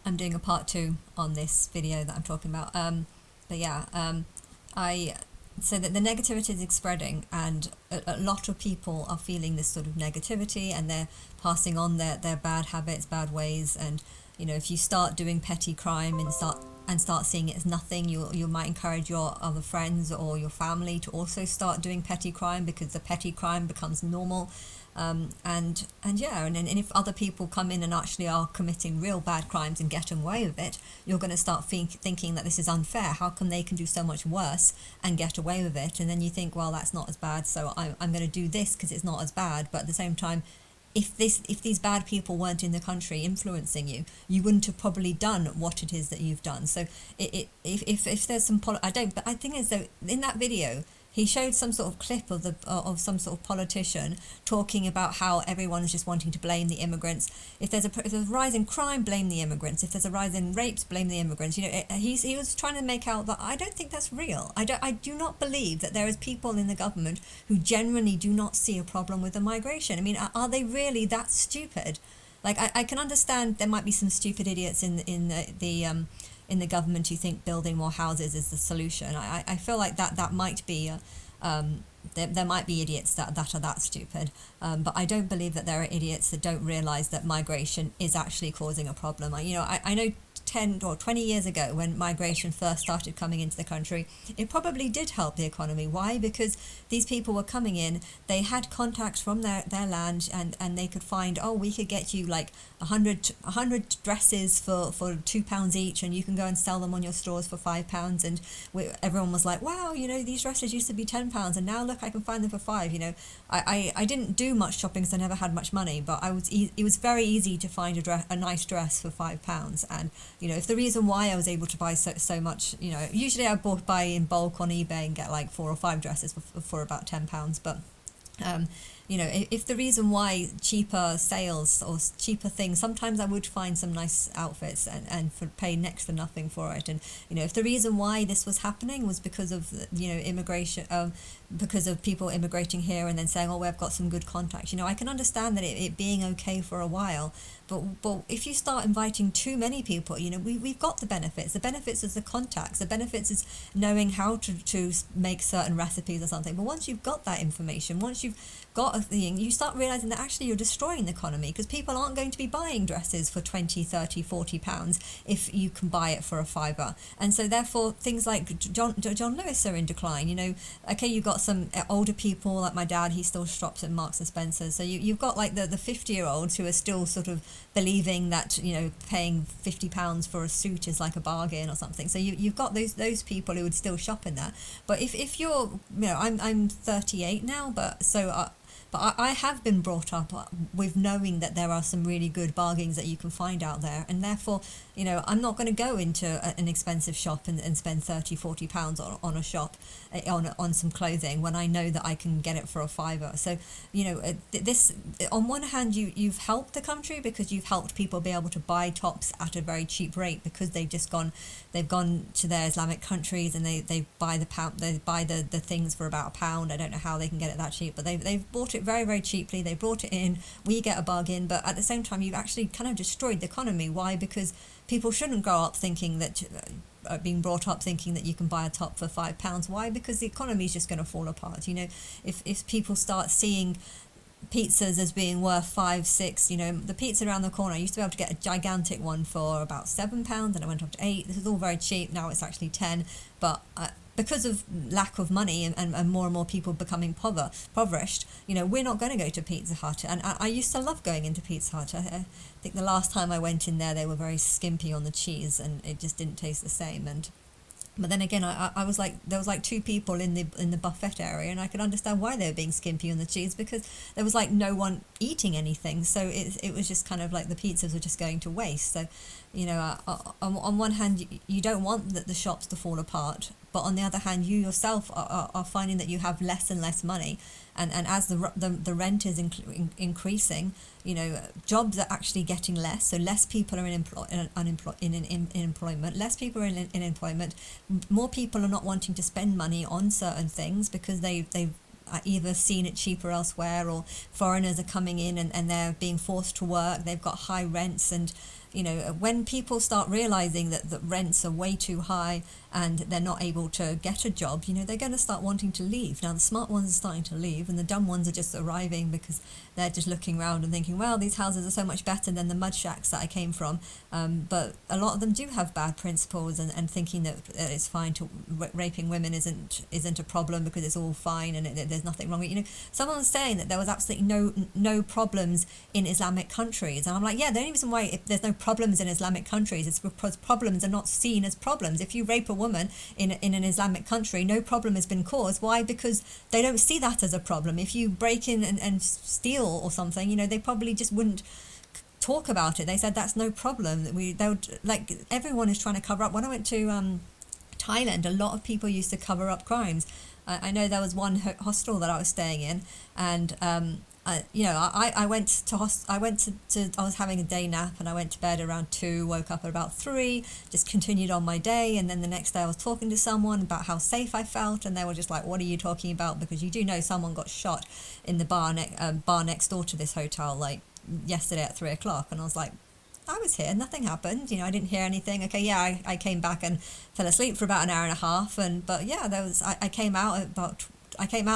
I'm doing a part two on this video that I'm talking about. But yeah, I so that the negativity is spreading, and a lot of people are feeling this sort of negativity, and they're passing on their bad habits, bad ways, and if you start doing petty crime and start seeing it as nothing, you might encourage your other friends or your family to also start doing petty crime, because the petty crime becomes normal. And if other people come in and actually are committing real bad crimes and get away with it, you're going to start thinking that this is unfair. How come they can do so much worse and get away with it? And then you think, well, that's not as bad, so I'm going to do this because it's not as bad. But at the same time, if these bad people weren't in the country influencing you, you wouldn't have probably done what it is that you've done. So if there's some but I think is though, in that video he showed some sort of clip of some sort of politician talking about how everyone's just wanting to blame the immigrants. If there's a rise in crime, blame the immigrants. If there's a rise in rapes, blame the immigrants. He was trying to make out that I don't think that's real. I do not believe that there is people in the government who genuinely do not see a problem with the migration. I mean, are they really that stupid? Like, I can understand there might be some stupid idiots in the government who think building more houses is the solution. I feel like that might be there might be idiots that are that stupid, but I don't believe that there are idiots that don't realise that migration is actually causing a problem. I know 10 or 20 years ago, when migration first started coming into the country, it probably did help the economy. Why? Because these people were coming in, they had contacts from their land, and they could find, oh, we could get you like 100 dresses for £2 each, and you can go and sell them on your stores for £5. And everyone was like, wow, these dresses used to be £10, and now look, I can find them for £5. I didn't do much shopping because I never had much money, but it was very easy to find a nice dress for £5. And if the reason why I was able to buy so much, usually I buy in bulk on eBay and get like 4 or 5 dresses for about £10. But if the reason why cheaper sales or cheaper things, sometimes I would find some nice outfits and for pay next to nothing for it. And if the reason why this was happening was because of immigration, because of people immigrating here and then saying, oh, we've got some good contacts, I can understand that it being okay for a while. But if you start inviting too many people, we've got the benefits. The benefits is the contacts. The benefits is knowing how to make certain recipes or something. But once you've got that information, once you've got a thing, you start realizing that actually you're destroying the economy, because people aren't going to be buying dresses for 20, 30, 40 pounds if you can buy it for a fiver. And so therefore things like John Lewis are in decline. Okay, you've got some older people like my dad, he still shops at Marks and Spencer's. So you've got like the 50-year-olds who are still sort of believing that paying £50 for a suit is like a bargain or something. So you've got those people who would still shop in that. But if you're I'm 38 now, but I have been brought up with knowing that there are some really good bargains that you can find out there, and therefore I'm not going to go into an expensive shop and spend 30, 40 pounds on a shop on some clothing when I know that I can get it for a fiver. So this, on one hand, you've helped the country because you've helped people be able to buy tops at a very cheap rate, because they've gone to their Islamic countries and they buy the things for about £1. I don't know how they can get it that cheap, but they've bought it very, very cheaply. They brought it in, we get a bargain, but at the same time you've actually kind of destroyed the economy. Why? Because people shouldn't grow up thinking that being brought up thinking that you can buy a top for £5. Why? Because the economy is just going to fall apart. If people start seeing pizzas as being worth 5, 6, the pizza around the corner, I used to be able to get a gigantic one for about £7, and it went up to 8. This is all very cheap. Now it's actually 10, but because of lack of money and more people becoming impoverished, we're not going to go to Pizza Hut. And I used to love going into Pizza Hut. I think the last time I went in there, they were very skimpy on the cheese, and it just didn't taste the same. But then again, I was like, there was like 2 people in the buffet area, and I could understand why they were being skimpy on the cheese, because there was like no one eating anything. So it was just kind of like the pizzas were just going to waste. So, on one hand, you don't want the shops to fall apart, but on the other hand, you yourself are finding that you have less and less money, and as the rent is increasing, jobs are actually getting less. So less people are in employment. Less people are in employment. More people are not wanting to spend money on certain things because they've either seen it cheaper elsewhere, or foreigners are coming in and they're being forced to work. They've got high rents, and when people start realizing that rents are way too high and they're not able to get a job, they're going to start wanting to leave. Now, the smart ones are starting to leave, and the dumb ones are just arriving because they're just looking around and thinking, well, these houses are so much better than the mud shacks that I came from. But a lot of them do have bad principles and thinking that it's fine to raping women isn't a problem because it's all fine and there's nothing wrong with it. Someone was saying that there was absolutely no problems in Islamic countries, and I'm like, yeah, the only reason why if there's no problems in Islamic countries is because problems are not seen as problems. If you rape a woman in an Islamic country, no problem has been caused. Why? Because they don't see that as a problem. If you break in and steal or something, they probably just wouldn't talk about it. They said that's no problem. They would, like, everyone is trying to cover up. When I went to Thailand, a lot of people used to cover up crimes. I know there was one hostel that I was staying in, and I went to I was having a day nap, and I went to bed around 2, woke up at about 3, just continued on my day, and then the next day I was talking to someone about how safe I felt, and they were just like, what are you talking about? Because you do know someone got shot in the bar next door to this hotel, like, yesterday at 3 o'clock, and I was like, I was here, nothing happened, I didn't hear anything. Okay, yeah, I came back and fell asleep for about an hour and a half, but yeah, I came out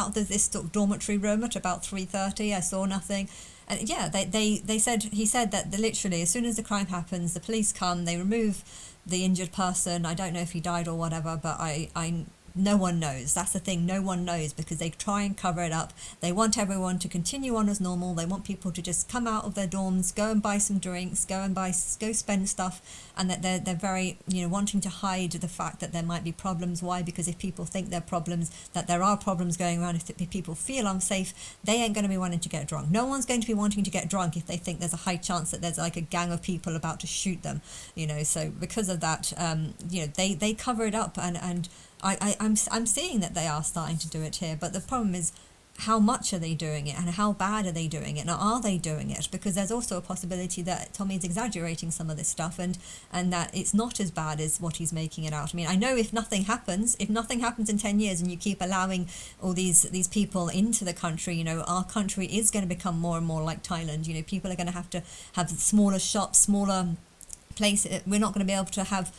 of this dormitory room at about 3:30. I saw nothing, and yeah, he said that literally as soon as the crime happens, the police come, they remove the injured person. I don't know if he died or whatever, but I no one knows. That's the thing, no one knows, because they try and cover it up. They want everyone to continue on as normal. They want people to just come out of their dorms, go and buy some drinks, go spend stuff, and that they're very, wanting to hide the fact that there might be problems. Why? Because if people think there are problems, that there are problems going around, if people feel unsafe, they ain't going to be wanting to get drunk. No one's going to be wanting to get drunk if they think there's a high chance that there's like a gang of people about to shoot them, so because of that, they cover it up, and I'm seeing that they are starting to do it here, but the problem is, how much are they doing it, and how bad are they doing it, and are they doing it? Because there's also a possibility that Tommy's exaggerating some of this stuff, and that it's not as bad as what he's making it out. I mean, I know if nothing happens in 10 years and you keep allowing all these people into the country, our country is going to become more and more like Thailand. People are going to have smaller shops, smaller places. We're not going to be able to have,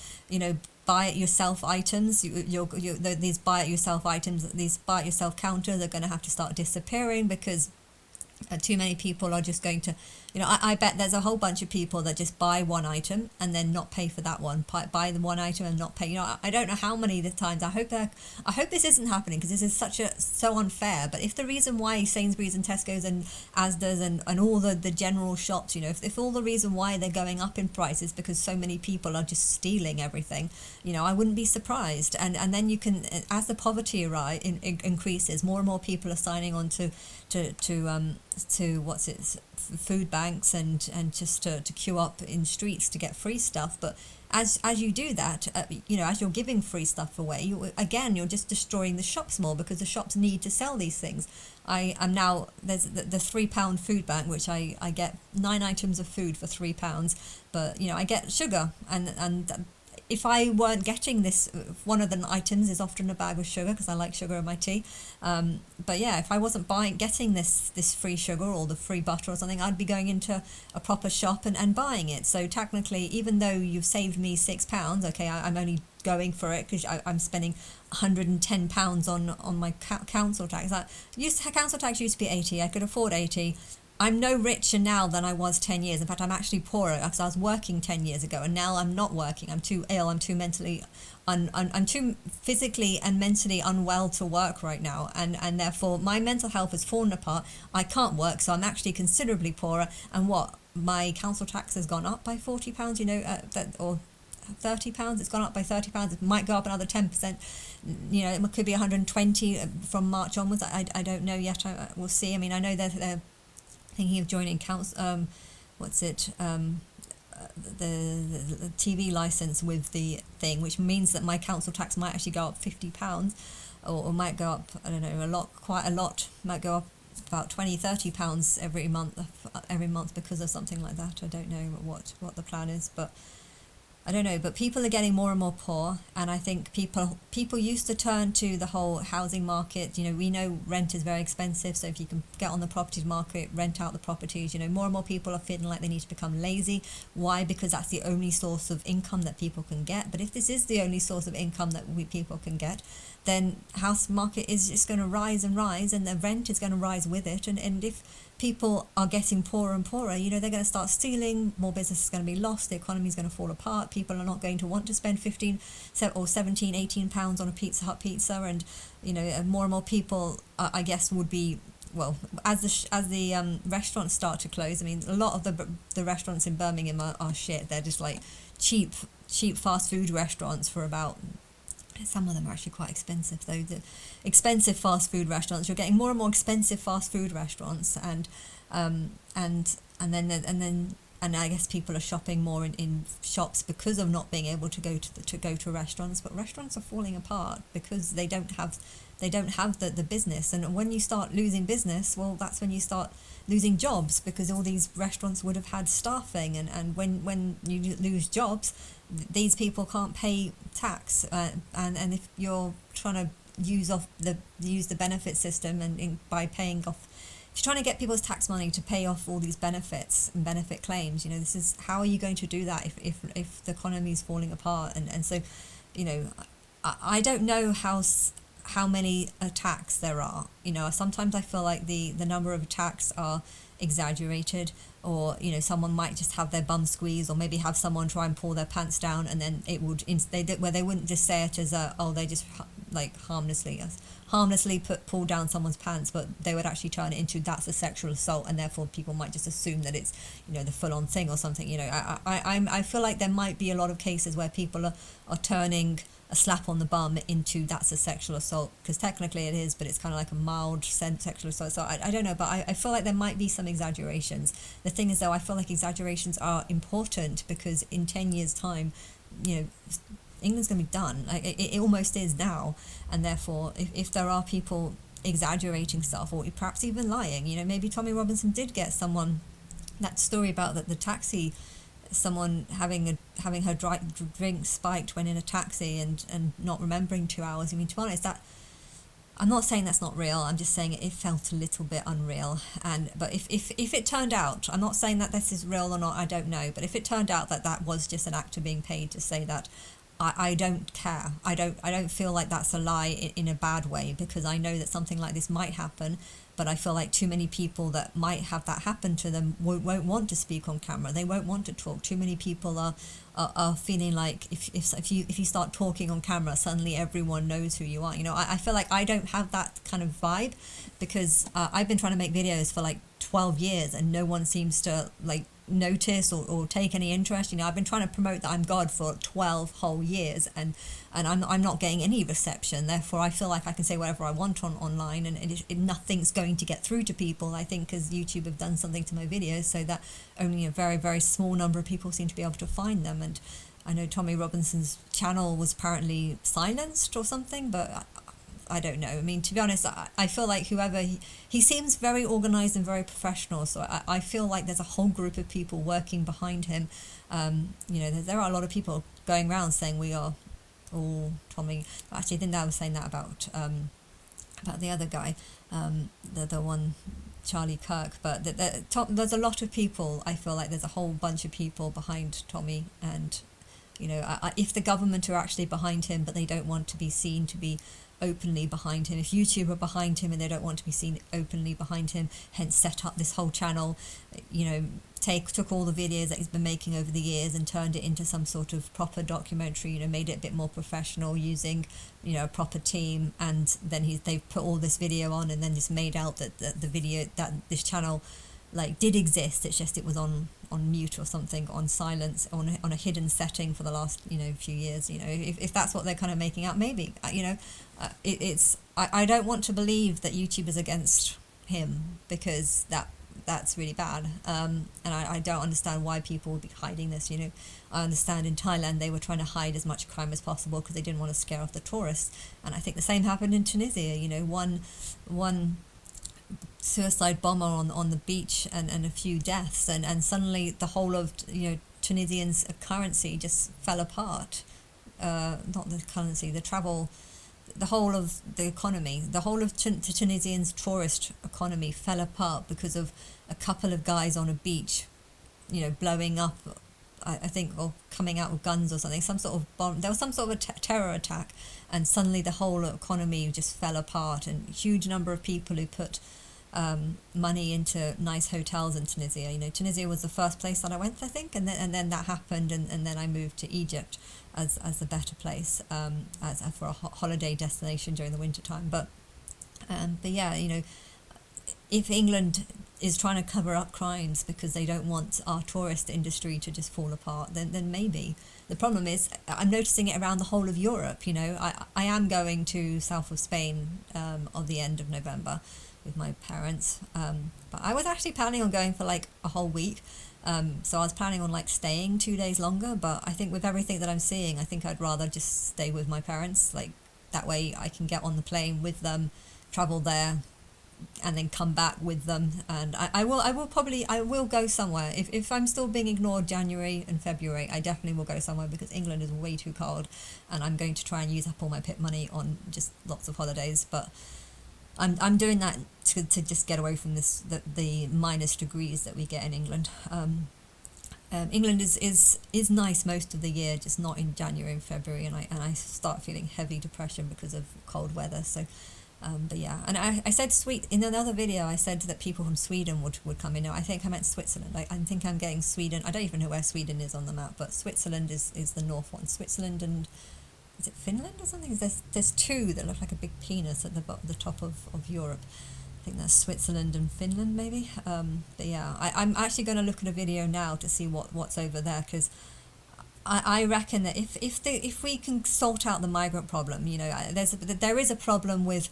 buy it yourself items. These buy it yourself items, these buy it yourself counters are going to have to start disappearing because too many people are just going to, I bet there's a whole bunch of people that just buy one item and then not pay for that one, buy the one item and not pay. I don't know how many the times. I hope this isn't happening, because this is so unfair. But if the reason why Sainsbury's and Tesco's and Asda's and all the general shops, if all the reason why they're going up in price is because so many people are just stealing everything, I wouldn't be surprised. And then you can, as the poverty increases, more and more people are signing on to food banks and just to queue up in streets to get free stuff. But as you do that, as you're giving free stuff away, you're just destroying the shops more, because the shops need to sell these things. I'm now, there's the £3 food bank, which I get 9 items of food for £3, but I get sugar, and if I weren't getting this, one of the items is often a bag of sugar, because I like sugar in my tea. But yeah, if I wasn't getting this free sugar or the free butter or something, I'd be going into a proper shop and buying it. So technically, even though you've saved me £6, okay, I'm only going for it because I'm spending £110 on my council tax. Council tax used to be 80. I could afford 80. I'm no richer now than I was 10 years. In fact, I'm actually poorer, because I was working 10 years ago, and now I'm not working. I'm too ill. I'm too mentally, I'm too physically and mentally unwell to work right now, and therefore my mental health has fallen apart. I can't work, so I'm actually considerably poorer. And my council tax has gone up by £40, or £30. It's gone up by £30. It might go up another 10%. It could be 120 from March onwards. I don't know yet. We'll see. I mean, I know that they're thinking of joining council, the TV license with the thing, which means that my council tax might actually go up £50, or might go up, I don't know, quite a lot, might go up about £20-30 every month because of something like that. I don't know what the plan is, but I don't know, but people are getting more and more poor, and I think people used to turn to the whole housing market. We know rent is very expensive, so if you can get on the property market, rent out the properties. More and more people are feeling like they need to become lazy. Why? Because that's the only source of income that people can get. But if this is the only source of income that people can get, then house market is just going to rise and rise, and the rent is going to rise with it. And if people are getting poorer and poorer, they're going to start stealing, more business is going to be lost, the economy is going to fall apart, people are not going to want to spend 15 or 17, 18 pounds on a Pizza Hut pizza, and more and more people, I guess, would be, well, as the restaurants start to close. I mean, a lot of the restaurants in Birmingham are shit. They're just like cheap fast food restaurants for about, some of them are actually quite expensive though. The expensive fast food restaurants, you're getting more and more expensive fast food restaurants, and I guess people are shopping more in shops because of not being able to go to restaurants. But restaurants are falling apart because they don't have the business. And when you start losing business, well, that's when you start losing jobs, because all these restaurants would have had staffing, and when you lose jobs, these people can't pay tax, and if you're trying to use the benefit system, and by paying off, if you're trying to get people's tax money to pay off all these benefits and benefit claims, this is, how are you going to do that if the economy is falling apart? And so, I don't know how many attacks there are. Sometimes I feel like the number of attacks are exaggerated, or someone might just have their bum squeezed, or maybe have someone try and pull their pants down, and then it would where they wouldn't just say it as they just like harmlessly pull down someone's pants, but they would actually turn it into, that's a sexual assault, and therefore people might just assume that it's the full-on thing or something. I feel like there might be a lot of cases where people are turning a slap on the bum into, that's a sexual assault, because technically it is, but it's kind of like a mild sexual assault. So I don't know, but I feel like there might be some exaggerations. The thing is, though, I feel like exaggerations are important, because in 10 years' time, England's going to be done. Like it almost is now, and therefore, if there are people exaggerating stuff, or perhaps even lying, maybe Tommy Robinson did get someone, that story about the taxi, someone having her drink spiked when in a taxi, and not remembering 2 hours. I mean, to be honest, that, I'm not saying that's not real, I'm just saying it felt a little bit unreal. But if it turned out, I'm not saying that this is real or not, I don't know, but if it turned out that was just an actor being paid to say that, I don't care. I don't feel like that's a lie in a bad way, because I know that something like this might happen, but I feel like too many people that might have that happen to them won't want to speak on camera. They won't want to talk. Too many people are feeling like if you start talking on camera, suddenly everyone knows who you are. I feel like I don't have that kind of vibe, because I've been trying to make videos for like 12 years, and no one seems to like notice or take any interest. I've been trying to promote that I'm God for 12 whole years, and I'm not getting any reception. Therefore, I feel like I can say whatever I want online, and nothing's going to get through to people, I think, because YouTube have done something to my videos so that only a very, very small number of people seem to be able to find them. And I know Tommy Robinson's channel was apparently silenced or something, but I don't know. I mean, to be honest, I feel like whoever, he seems very organised and very professional, so I feel like there's a whole group of people working behind him. There are a lot of people going around saying we are all Tommy. Actually, I think I was saying that about the other guy, the one, Charlie Kirk. But there's a lot of people. I feel like there's a whole bunch of people behind Tommy, and if the government are actually behind him, but they don't want to be seen to be openly behind him, if YouTube are behind him and they don't want to be seen openly behind him, hence set up this whole channel, took all the videos that he's been making over the years and turned it into some sort of proper documentary, made it a bit more professional using a proper team, and then they've put all this video on, and then just made out that the video, that this channel like did exist, it's just it was on mute or something, on silence, on a hidden setting for the last few years. If that's what they're kind of making out, maybe I don't want to believe that YouTube is against him, because that's really bad, and I don't understand why people would be hiding this. I understand in Thailand they were trying to hide as much crime as possible because they didn't want to scare off the tourists, and I think the same happened in Tunisia. One suicide bomber on the beach, and a few deaths, and suddenly the whole of Tunisians' currency just fell apart. Not the currency, the travel, the whole of the economy, the whole of the Tunisians' tourist economy fell apart because of a couple of guys on a beach, blowing up, I think, or coming out with guns or something, some sort of bomb. There was some sort of a terror attack, and suddenly the whole economy just fell apart, and a huge number of people who put money into nice hotels in Tunisia. Tunisia was the first place that I went, I think, and then that happened, and then I moved to Egypt as a better place, as for a holiday destination during the winter time. But yeah, if England is trying to cover up crimes because they don't want our tourist industry to just fall apart, then maybe. The problem is, I'm noticing it around the whole of Europe. I am going to south of Spain on the end of November with my parents, but I was actually planning on going for like a whole week, so I was planning on like staying 2 days longer, but I think with everything that I'm seeing, I think I'd rather just stay with my parents. Like, that way I can get on the plane with them, travel there, and then come back with them. And I will go somewhere. If I'm still being ignored January and February, I definitely will go somewhere, because England is way too cold, and I'm going to try and use up all my PIP money on just lots of holidays. But I'm doing that to just get away from the minus degrees that we get in England. England is nice most of the year, just not in January and February, and I start feeling heavy depression because of cold weather. So, but yeah, and I said in another video, I said that people from Sweden would come in. No, I think I meant Switzerland. I think I'm getting Sweden. I don't even know where Sweden is on the map, but Switzerland is the north one. Switzerland and, is it Finland or something? There's two that look like a big penis at the top of Europe. I think that's Switzerland and Finland, maybe. But yeah, I'm actually going to look at a video now to see what's over there, because I reckon that if we can sort out the migrant problem, there is a problem with,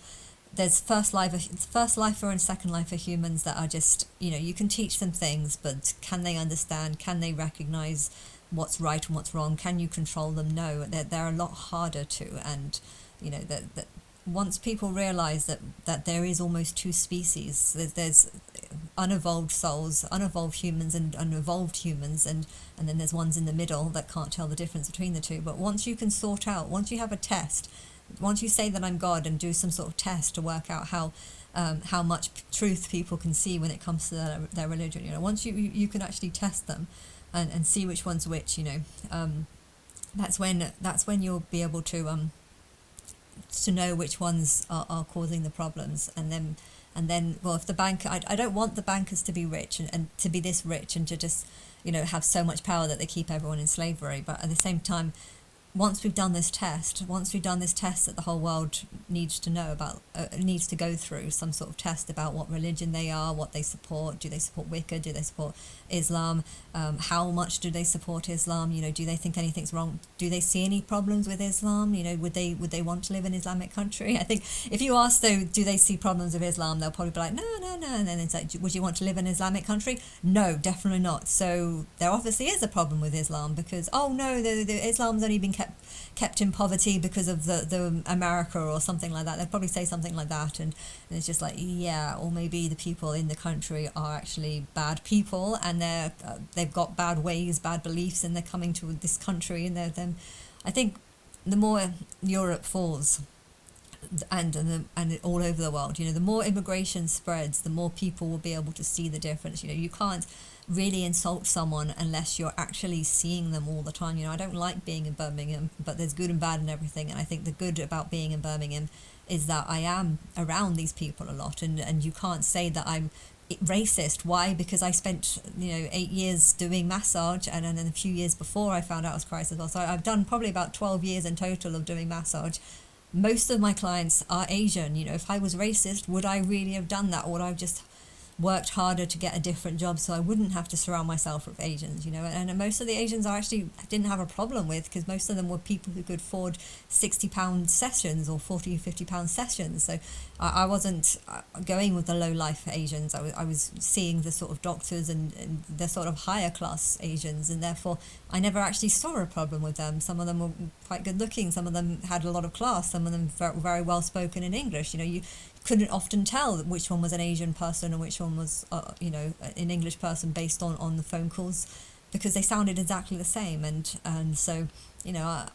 there's first lifer and second lifer humans that are just, you can teach them things, but can they understand? Can they recognize what's right and what's wrong? Can you control them? No, they're a lot harder to. And that once people realize that there is almost two species, there's unevolved souls, unevolved humans, and unevolved humans, and then there's ones in the middle that can't tell the difference between the two. But once you can sort out, once you have a test, once you say that I'm God and do some sort of test to work out how much truth people can see when it comes to their religion, once you can actually test them and see which one's which, that's when you'll be able to know which ones are causing the problems. And then well, if the bank, I don't want the bankers to be rich and to be this rich and to just have so much power that they keep everyone in slavery. But at the same time, once we've done this test that the whole world needs to know about, needs to go through some sort of test about what religion they are, what they support. Do they support Wicca? Do they support Islam? How much do they support Islam? Do they think anything's wrong? Do they see any problems with Islam? Would they want to live in an Islamic country? I think if you ask, though, do they see problems with Islam, they'll probably be like, no. And then it's like, would you want to live in an Islamic country? No, definitely not. So there obviously is a problem with Islam, because, oh no, the Islam's only been kept in poverty because of the America or something like that. They'd probably say something like that, and it's just like, yeah, or maybe the people in the country are actually bad people, and they've got bad ways, bad beliefs, and they're coming to this country, and I think the more Europe falls, and all over the world, the more immigration spreads, the more people will be able to see the difference. You can't really insult someone unless you're actually seeing them all the time. I don't like being in Birmingham, but there's good and bad and everything, and I think the good about being in Birmingham is that I am around these people a lot, and you can't say that I'm racist. Why? Because I spent 8 years doing massage, and then a few years before I found out I was Christ as well. So I've done probably about 12 years in total of doing massage. Most of my clients are Asian. If I was racist, would I really have done that, or would I have just worked harder to get a different job so I wouldn't have to surround myself with Asians, and most of the Asians I actually didn't have a problem with, because most of them were people who could afford £60 sessions or £40, £50 sessions. So I wasn't going with the low life Asians. I was seeing the sort of doctors and the sort of higher class Asians, and therefore I never actually saw a problem with them. Some of them were quite good looking, some of them had a lot of class, some of them very, very well spoken in English. You couldn't often tell which one was an Asian person and which one was an English person based on the phone calls because they sounded exactly the same, and so, you know,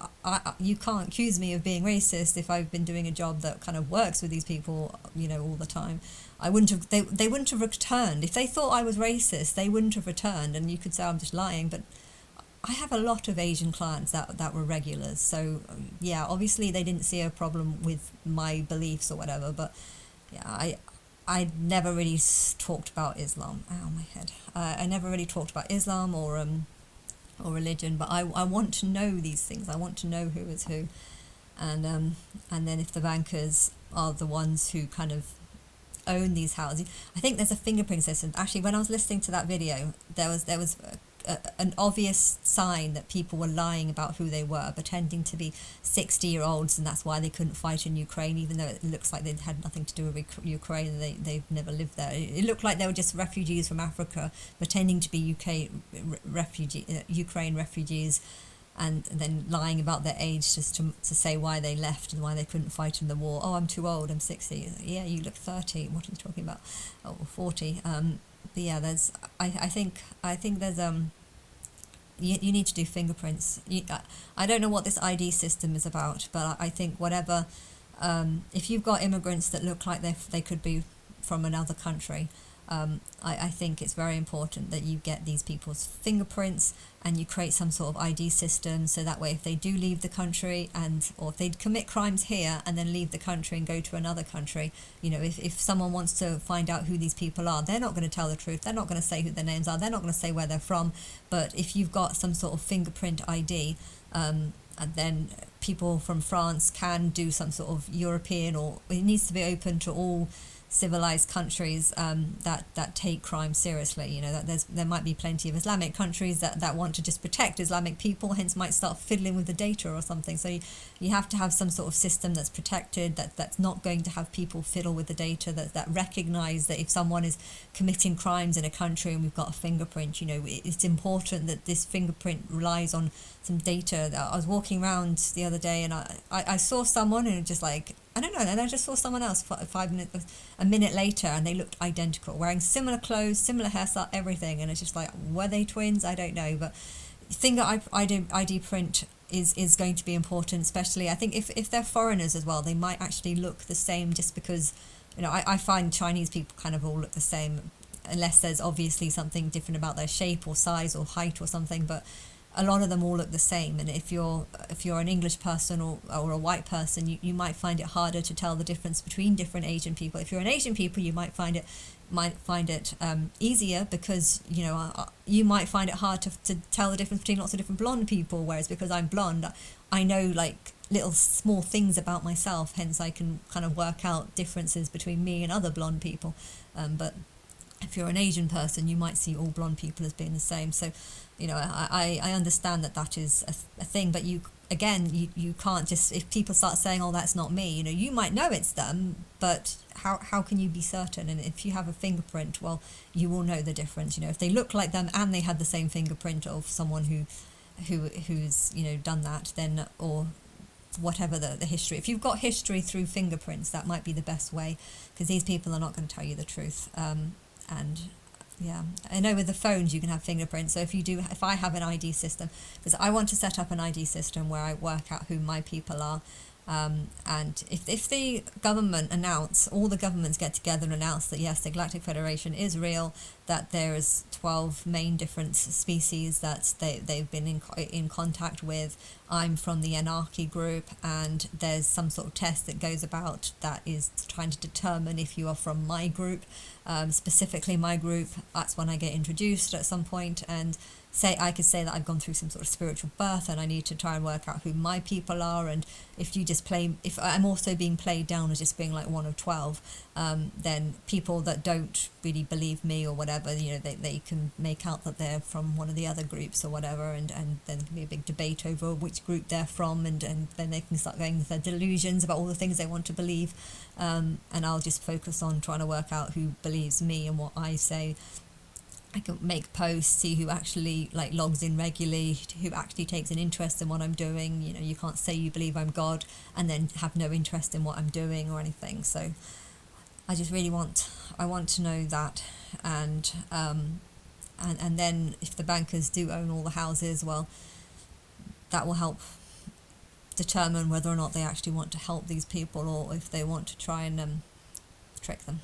you can't accuse me of being racist if I've been doing a job that kind of works with these people, you know, all the time. I wouldn't have they wouldn't have returned if they thought I was racist. They wouldn't have returned, and you could say I'm just lying, but I have a lot of Asian clients that were regulars. So yeah, obviously they didn't see a problem with my beliefs or whatever, but yeah, I never really talked about Islam. Ow, my head. I never really talked about Islam or religion, but I want to know these things. I want to know who is who, and then if the bankers are the ones who kind of own these houses, I think there's a fingerprint system. Actually, when I was listening to that video, there was an obvious sign that people were lying about who they were, pretending to be 60-year-olds, and that's why they couldn't fight in Ukraine, even though it looks like they had nothing to do with Ukraine and they've never lived there. It looked like they were just refugees from Africa, pretending to be Ukraine refugees, and then lying about their age just to say why they left and why they couldn't fight in the war. Oh, I'm too old, I'm 60. Yeah, you look 30. What are you talking about? Oh, 40. But yeah, I think there's you need to do fingerprints. I don't know what this ID system is about, but I think whatever, if you've got immigrants that look like they could be from another country, I think it's very important that you get these people's fingerprints and you create some sort of ID system, so that way if they do leave the country or if they commit crimes here and then leave the country and go to another country, you know, if someone wants to find out who these people are, they're not going to tell the truth, they're not going to say who their names are, they're not going to say where they're from. But if you've got some sort of fingerprint ID, and then people from France can do some sort of European, or it needs to be open to all civilized countries that take crime seriously. You know, that there might be plenty of Islamic countries that want to just protect Islamic people, hence might start fiddling with the data or something. So you have to have some sort of system that's protected, that's not going to have people fiddle with the data, that recognize that if someone is committing crimes in a country and we've got a fingerprint, you know, it's important that this fingerprint relies on some data. I was walking around the other day and I saw someone and just like, I don't know, and I just saw someone else a minute later, and they looked identical, wearing similar clothes, similar hairstyle, everything, and it's just like, were they twins? I don't know, but finger ID print is going to be important, especially I think if they're foreigners as well, they might actually look the same, just because, you know, I find Chinese people kind of all look the same, unless there's obviously something different about their shape or size or height or something, but a lot of them all look the same. And if you're an English person or a white person, you might find it harder to tell the difference between different Asian people. If you're an Asian people, you might find it easier, because, you know, you might find it hard to tell the difference between lots of different blonde people, whereas because I'm blonde, I know like little small things about myself, hence I can kind of work out differences between me and other blonde people. But if you're an Asian person, you might see all blonde people as being the same. So, you know, I understand that is a thing, but you can't just, if people start saying, oh, that's not me, you know, you might know it's them, but how can you be certain? And if you have a fingerprint, well, you will know the difference. You know, if they look like them and they had the same fingerprint of someone who's, you know, done that, then, or whatever the history. If you've got history through fingerprints, that might be the best way, because these people are not going to tell you the truth. And yeah, I know with the phones you can have fingerprints. So if I have an ID system, because I want to set up an ID system where I work out who my people are, and if the government all the governments get together and announce that yes, the Galactic Federation is real, that there is 12 main different species that they've been in contact with, I'm from the Anarchy group, and there's some sort of test that goes about that is trying to determine if you are from my group, specifically my group. That's when I get introduced at some point, and I could say that I've gone through some sort of spiritual birth and I need to try and work out who my people are. And if I'm also being played down as just being like one of 12, then people that don't really believe me or whatever, you know, they can make out that they're from one of the other groups or whatever, and then there can be a big debate over which group they're from, and then they can start going with their delusions about all the things they want to believe, and I'll just focus on trying to work out who believes me and what I say. I can make posts, see who actually like logs in regularly, who actually takes an interest in what I'm doing. You know, you can't say you believe I'm God and then have no interest in what I'm doing or anything. So I just really want to know that, and and then if the bankers do own all the houses, well, that will help determine whether or not they actually want to help these people, or if they want to try and trick them.